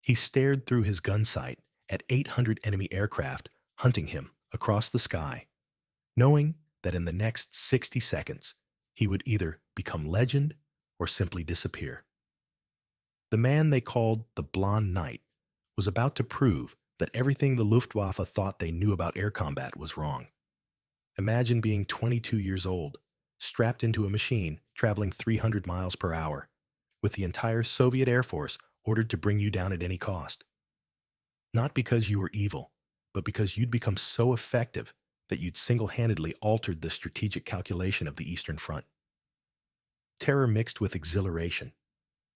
He stared through his gun sight at 800 enemy aircraft hunting him across the sky, knowing that in the next 60 seconds he would either become legend or simply disappear. The man they called the Blond Knight was about to prove that everything the Luftwaffe thought they knew about air combat was wrong. Imagine being 22 years old, strapped into a machine traveling 300 miles per hour, with the entire Soviet Air Force ordered to bring you down at any cost. Not because you were evil, but because you'd become so effective that you'd single-handedly altered the strategic calculation of the Eastern Front. Terror mixed with exhilaration,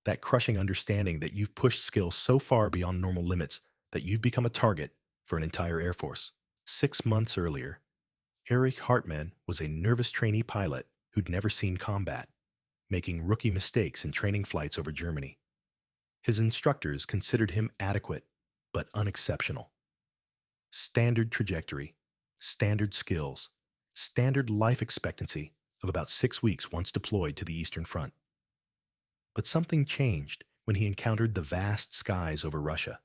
that crushing understanding that you've pushed skills so far beyond normal limits that you've become a target for an entire Air Force. 6 months earlier, Erich Hartmann was a nervous trainee pilot who'd never seen combat, making rookie mistakes in training flights over Germany. His instructors considered him adequate, but unexceptional. Standard trajectory, standard skills, standard life expectancy of about 6 weeks once deployed to the Eastern Front. But something changed when he encountered the vast skies over Russia,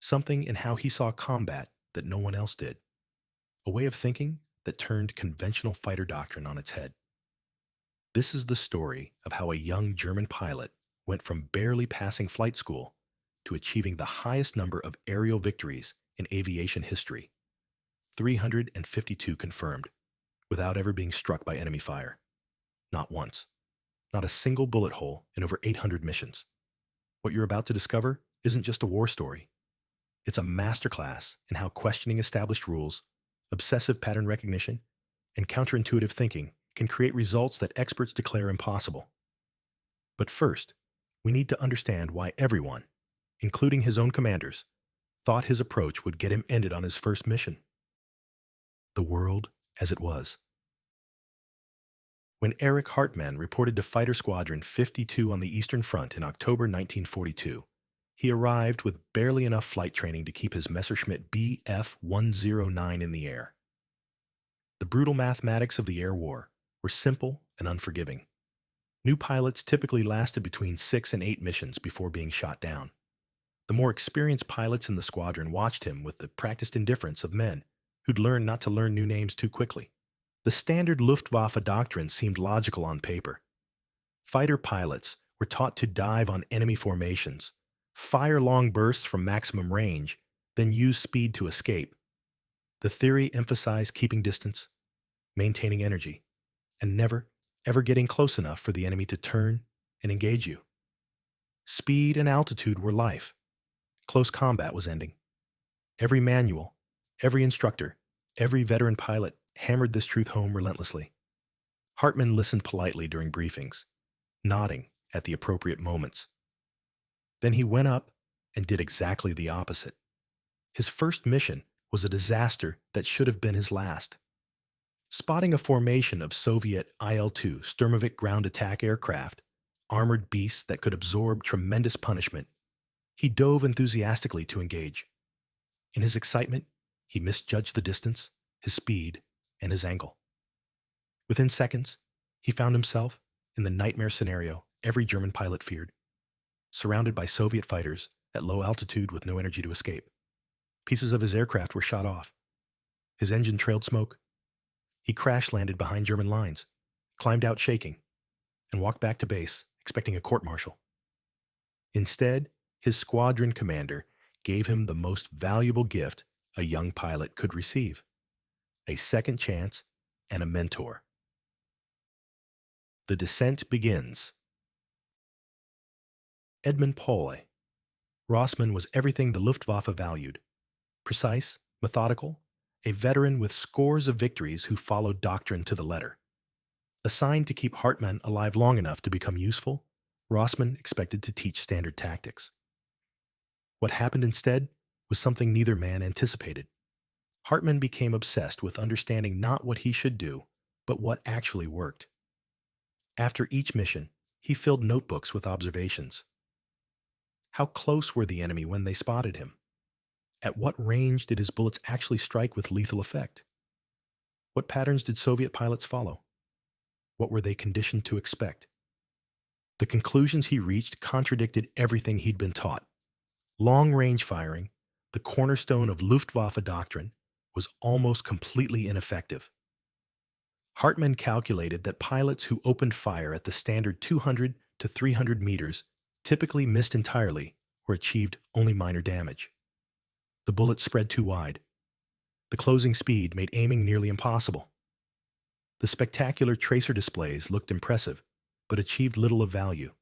something in how he saw combat that no one else did, a way of thinking that turned conventional fighter doctrine on its head. This is the story of how a young German pilot went from barely passing flight school to achieving the highest number of aerial victories in aviation history, 352 confirmed, without ever being struck by enemy fire. Not once. Not a single bullet hole in over 800 missions. What you're about to discover isn't just a war story. It's a masterclass in how questioning established rules, obsessive pattern recognition, and counterintuitive thinking can create results that experts declare impossible. But first, we need to understand why everyone, including his own commanders, thought his approach would get him ended on his first mission. The world as it was. When Erich Hartmann reported to Fighter Squadron 52 on the Eastern Front in October 1942, he arrived with barely enough flight training to keep his Messerschmitt Bf-109 in the air. The brutal mathematics of the air war were simple and unforgiving. New pilots typically lasted between 6 and 8 missions before being shot down. The more experienced pilots in the squadron watched him with the practiced indifference of men who'd learned not to learn new names too quickly. The standard Luftwaffe doctrine seemed logical on paper. Fighter pilots were taught to dive on enemy formations, fire long bursts from maximum range, then use speed to escape. The theory emphasized keeping distance, maintaining energy, and never, ever getting close enough for the enemy to turn and engage you. Speed and altitude were life. Close combat was ending. Every manual, every instructor, every veteran pilot hammered this truth home relentlessly. Hartmann listened politely during briefings, nodding at the appropriate moments. Then he went up and did exactly the opposite. His first mission was a disaster that should have been his last. Spotting a formation of Soviet Il-2 Sturmovik ground attack aircraft, armored beasts that could absorb tremendous punishment, he dove enthusiastically to engage. In his excitement, he misjudged the distance, his speed, and his angle. Within seconds, he found himself in the nightmare scenario every German pilot feared, surrounded by Soviet fighters at low altitude with no energy to escape. Pieces of his aircraft were shot off. His engine trailed smoke. He crash-landed behind German lines, climbed out shaking, and walked back to base, expecting a court-martial. Instead, his squadron commander gave him the most valuable gift a young pilot could receive: a second chance and a mentor. The descent begins. Edmund Pohle. Rossmann was everything the Luftwaffe valued: precise, methodical, a veteran with scores of victories who followed doctrine to the letter. Assigned to keep Hartmann alive long enough to become useful, Rossmann expected to teach standard tactics. What happened instead was something neither man anticipated. Hartmann became obsessed with understanding not what he should do, but what actually worked. After each mission, he filled notebooks with observations. How close were the enemy when they spotted him? At what range did his bullets actually strike with lethal effect? What patterns did Soviet pilots follow? What were they conditioned to expect? The conclusions he reached contradicted everything he'd been taught. Long-range firing, the cornerstone of Luftwaffe doctrine, was almost completely ineffective. Hartmann calculated that pilots who opened fire at the standard 200 to 300 meters typically missed entirely or achieved only minor damage. The bullet spread too wide. The closing speed made aiming nearly impossible. The spectacular tracer displays looked impressive, but achieved little of value.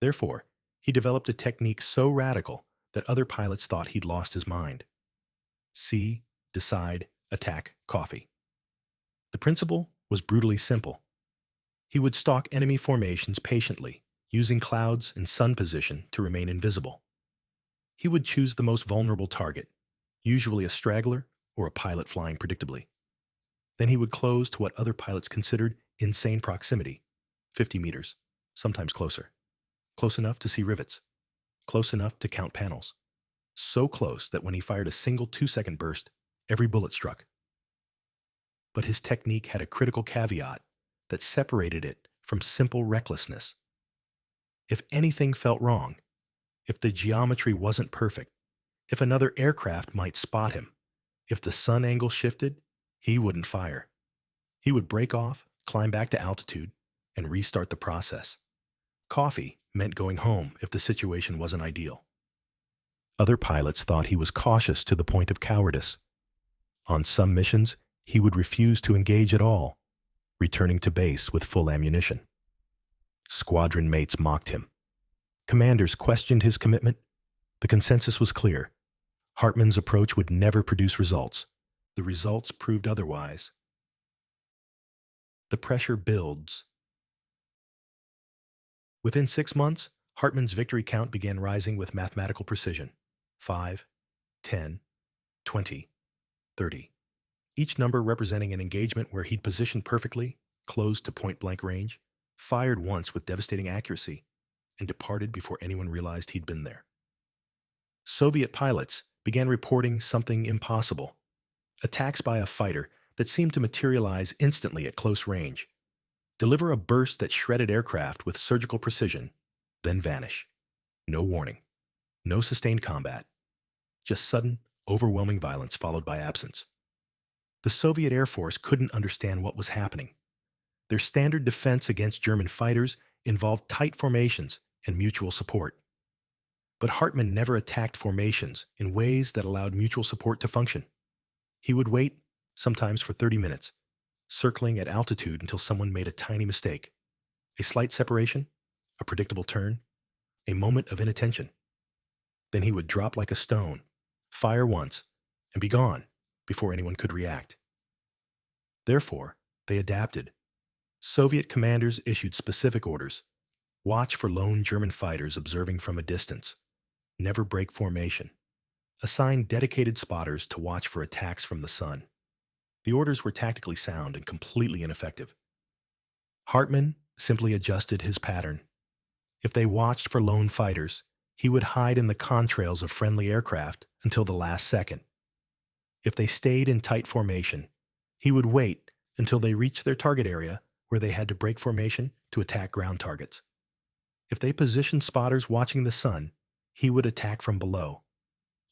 Therefore, he developed a technique so radical that other pilots thought he'd lost his mind. See, decide, attack, coffee. The principle was brutally simple. He would stalk enemy formations patiently, using clouds and sun position to remain invisible. He would choose the most vulnerable target, usually a straggler or a pilot flying predictably. Then he would close to what other pilots considered insane proximity, 50 meters, sometimes closer. Close enough to see rivets. Close enough to count panels. So close that when he fired a single 2-second burst, every bullet struck. But his technique had a critical caveat that separated it from simple recklessness. If anything felt wrong, if the geometry wasn't perfect, if another aircraft might spot him, if the sun angle shifted, he wouldn't fire. He would break off, climb back to altitude, and restart the process. Coffee meant going home if the situation wasn't ideal. Other pilots thought he was cautious to the point of cowardice. On some missions, he would refuse to engage at all, returning to base with full ammunition. Squadron mates mocked him. Commanders questioned his commitment. The consensus was clear. Hartmann's approach would never produce results. The results proved otherwise. The pressure builds. Within 6 months, Hartmann's victory count began rising with mathematical precision. 5, 10, 20, 30. Each number representing an engagement where he'd positioned perfectly, closed to point-blank range, fired once with devastating accuracy, and departed before anyone realized he'd been there. Soviet pilots began reporting something impossible. Attacks by a fighter that seemed to materialize instantly at close range, deliver a burst that shredded aircraft with surgical precision, then vanish. No warning. No sustained combat. Just sudden, overwhelming violence followed by absence. The Soviet Air Force couldn't understand what was happening. Their standard defense against German fighters involved tight formations and mutual support. But Hartmann never attacked formations in ways that allowed mutual support to function. He would wait, sometimes for 30 minutes, circling at altitude until someone made a tiny mistake. A slight separation, a predictable turn, a moment of inattention. Then he would drop like a stone, fire once, and be gone before anyone could react. Therefore, they adapted. Soviet commanders issued specific orders. Watch for lone German fighters observing from a distance. Never break formation. Assign dedicated spotters to watch for attacks from the sun. The orders were tactically sound and completely ineffective. Hartmann simply adjusted his pattern. If they watched for lone fighters, he would hide in the contrails of friendly aircraft until the last second. If they stayed in tight formation, he would wait until they reached their target area where they had to break formation to attack ground targets. If they positioned spotters watching the sun, he would attack from below,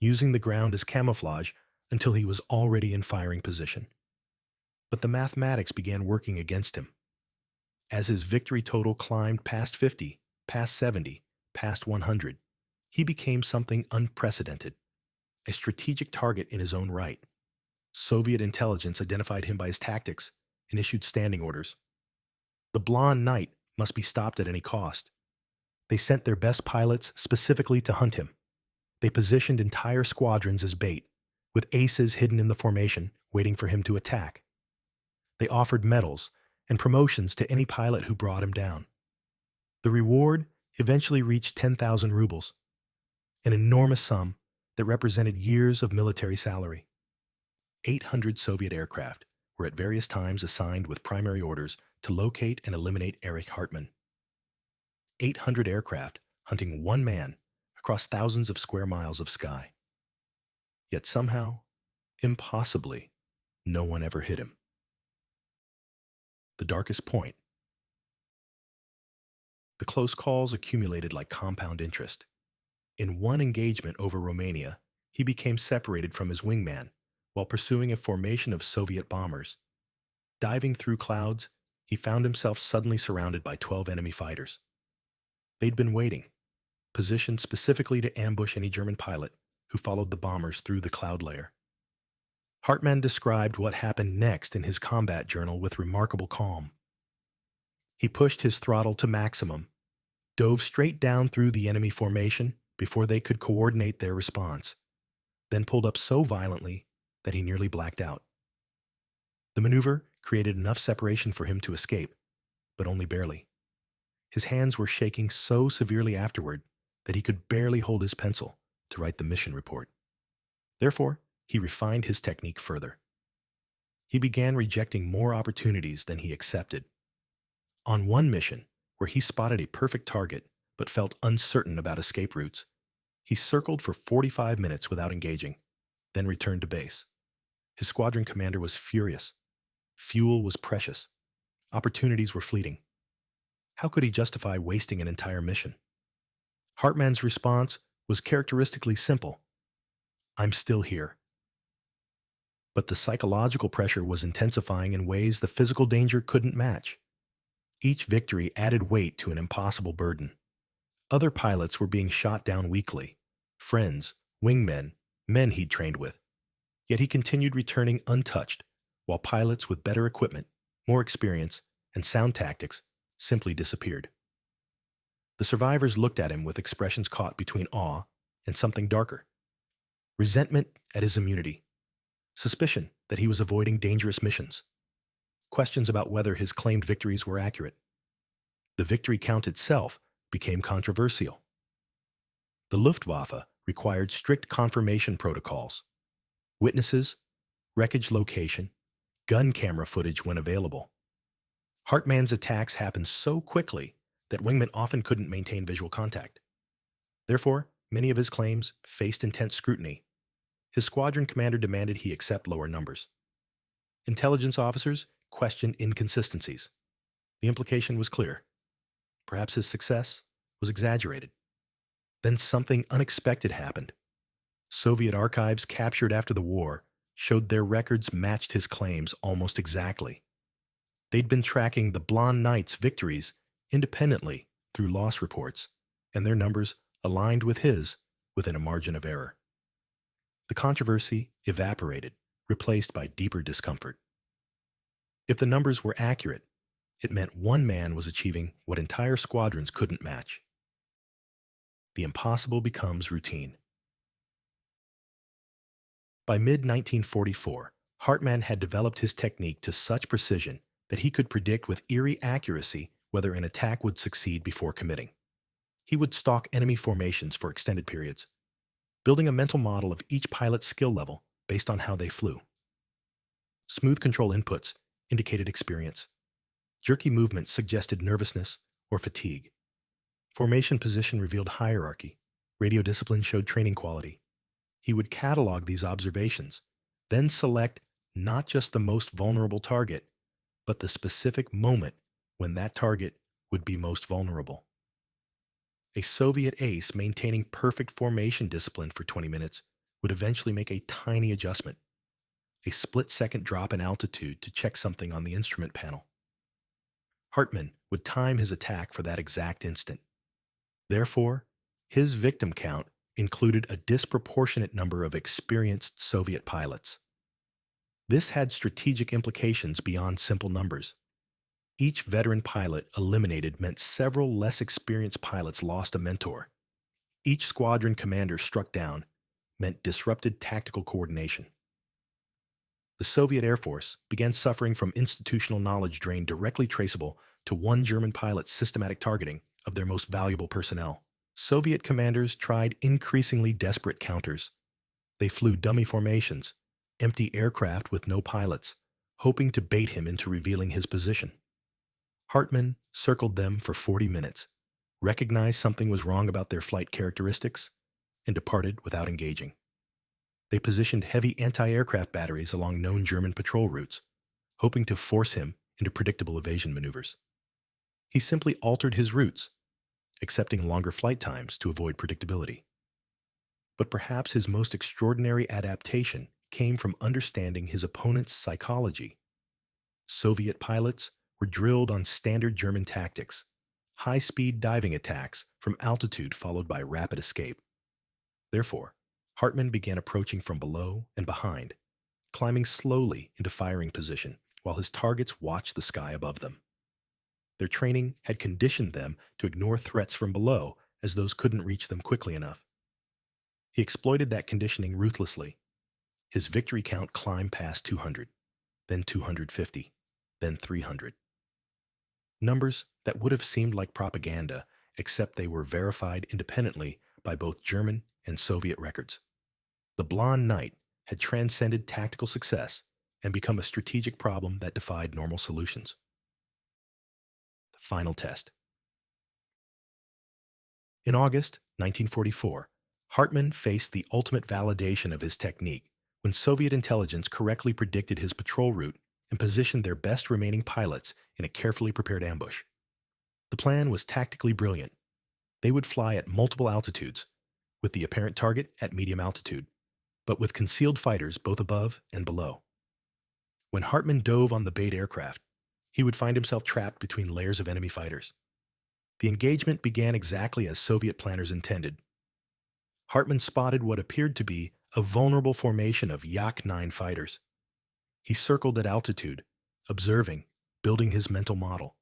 using the ground as camouflage until he was already in firing position. But the mathematics began working against him. As his victory total climbed past 50, past 70, past 100, he became something unprecedented, a strategic target in his own right. Soviet intelligence identified him by his tactics and issued standing orders. The Blond Knight must be stopped at any cost. They sent their best pilots specifically to hunt him. They positioned entire squadrons as bait, with aces hidden in the formation, waiting for him to attack. They offered medals and promotions to any pilot who brought him down. The reward eventually reached 10,000 rubles, an enormous sum that represented years of military salary. 800 Soviet aircraft were at various times assigned with primary orders to locate and eliminate Erich Hartmann. 800 aircraft hunting one man across thousands of square miles of sky. Yet somehow, impossibly, no one ever hit him. The darkest point. The close calls accumulated like compound interest. In one engagement over Romania, he became separated from his wingman while pursuing a formation of Soviet bombers. Diving through clouds, he found himself suddenly surrounded by 12 enemy fighters. They'd been waiting, positioned specifically to ambush any German pilot who followed the bombers through the cloud layer. Hartmann described what happened next in his combat journal with remarkable calm. He pushed his throttle to maximum, dove straight down through the enemy formation before they could coordinate their response, then pulled up so violently that he nearly blacked out. The maneuver created enough separation for him to escape, but only barely. His hands were shaking so severely afterward that he could barely hold his pencil to write the mission report. Therefore, he refined his technique further. He began rejecting more opportunities than he accepted. On one mission, where he spotted a perfect target but felt uncertain about escape routes, he circled for 45 minutes without engaging, then returned to base. His squadron commander was furious. Fuel was precious. Opportunities were fleeting. How could he justify wasting an entire mission? Hartmann's response was characteristically simple. I'm still here. But the psychological pressure was intensifying in ways the physical danger couldn't match. Each victory added weight to an impossible burden. Other pilots were being shot down weekly. Friends, wingmen, men he'd trained with. Yet he continued returning untouched, while pilots with better equipment, more experience, and sound tactics simply disappeared. The survivors looked at him with expressions caught between awe and something darker. Resentment at his immunity. Suspicion that he was avoiding dangerous missions. Questions about whether his claimed victories were accurate. The victory count itself became controversial. The Luftwaffe required strict confirmation protocols. Witnesses, wreckage location, gun camera footage when available. Hartmann's attacks happened so quickly that wingmen often couldn't maintain visual contact. Therefore, many of his claims faced intense scrutiny. His squadron commander demanded he accept lower numbers. Intelligence officers questioned inconsistencies. The implication was clear. Perhaps his success was exaggerated. Then something unexpected happened. Soviet archives captured after the war showed their records matched his claims almost exactly. They'd been tracking the Blond Knight's victories independently through loss reports, and their numbers aligned with his within a margin of error. The controversy evaporated, replaced by deeper discomfort. If the numbers were accurate, it meant one man was achieving what entire squadrons couldn't match. The impossible becomes routine. By mid-1944, Hartmann had developed his technique to such precision that he could predict with eerie accuracy whether an attack would succeed before committing. He would stalk enemy formations for extended periods, building a mental model of each pilot's skill level based on how they flew. Smooth control inputs indicated experience. Jerky movements suggested nervousness or fatigue. Formation position revealed hierarchy. Radio discipline showed training quality. He would catalog these observations, then select not just the most vulnerable target, but the specific moment when that target would be most vulnerable. A Soviet ace maintaining perfect formation discipline for 20 minutes would eventually make a tiny adjustment, a split-second drop in altitude to check something on the instrument panel. Hartmann would time his attack for that exact instant. Therefore, his victim count included a disproportionate number of experienced Soviet pilots. This had strategic implications beyond simple numbers. Each veteran pilot eliminated meant several less experienced pilots lost a mentor. Each squadron commander struck down meant disrupted tactical coordination. The Soviet Air Force began suffering from institutional knowledge drain directly traceable to one German pilot's systematic targeting of their most valuable personnel. Soviet commanders tried increasingly desperate counters. They flew dummy formations, empty aircraft with no pilots, hoping to bait him into revealing his position. Hartmann circled them for 40 minutes, recognized something was wrong about their flight characteristics, and departed without engaging. They positioned heavy anti-aircraft batteries along known German patrol routes, hoping to force him into predictable evasion maneuvers. He simply altered his routes, accepting longer flight times to avoid predictability. But perhaps his most extraordinary adaptation came from understanding his opponent's psychology. Soviet pilots were drilled on standard German tactics, high-speed diving attacks from altitude followed by rapid escape. Therefore, Hartmann began approaching from below and behind, climbing slowly into firing position while his targets watched the sky above them. Their training had conditioned them to ignore threats from below as those couldn't reach them quickly enough. He exploited that conditioning ruthlessly. His victory count climbed past 200, then 250, then 300. Numbers that would have seemed like propaganda, except they were verified independently by both German and Soviet records. The Blond Knight had transcended tactical success and become a strategic problem that defied normal solutions. The final test. In August 1944, Hartmann faced the ultimate validation of his technique when Soviet intelligence correctly predicted his patrol route and positioned their best remaining pilots in a carefully prepared ambush. The plan was tactically brilliant. They would fly at multiple altitudes, with the apparent target at medium altitude, but with concealed fighters both above and below. When Hartmann dove on the bait aircraft, he would find himself trapped between layers of enemy fighters. The engagement began exactly as Soviet planners intended. Hartmann spotted what appeared to be a vulnerable formation of Yak-9 fighters. He circled at altitude, observing, building his mental model.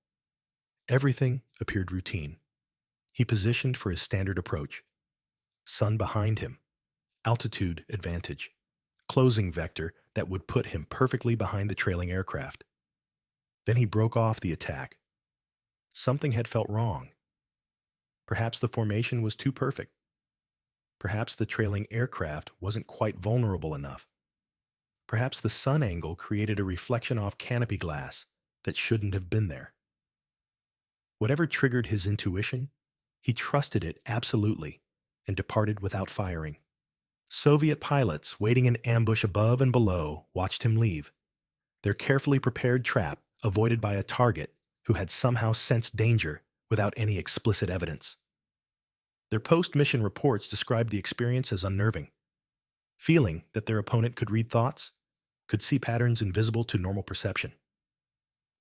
Everything appeared routine. He positioned for his standard approach. Sun behind him, altitude advantage, closing vector that would put him perfectly behind the trailing aircraft. Then he broke off the attack. Something had felt wrong. Perhaps the formation was too perfect. Perhaps the trailing aircraft wasn't quite vulnerable enough. Perhaps the sun angle created a reflection off canopy glass that shouldn't have been there. Whatever triggered his intuition, he trusted it absolutely and departed without firing. Soviet pilots waiting in ambush above and below watched him leave, their carefully prepared trap avoided by a target who had somehow sensed danger without any explicit evidence. Their post-mission reports described the experience as unnerving, feeling that their opponent could read thoughts, could see patterns invisible to normal perception.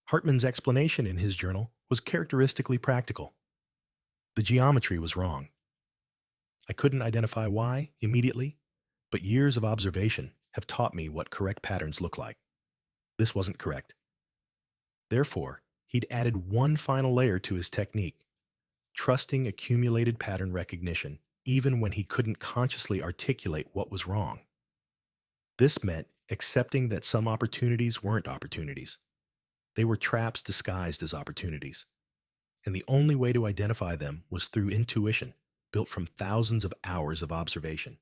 Hartmann's explanation in his journal was characteristically practical. The geometry was wrong. I couldn't identify why immediately, but years of observation have taught me what correct patterns look like. This wasn't correct. Therefore, he'd added one final layer to his technique, trusting accumulated pattern recognition even when he couldn't consciously articulate what was wrong. This meant accepting that some opportunities weren't opportunities. They were traps disguised as opportunities. And the only way to identify them was through intuition, built from thousands of hours of observation.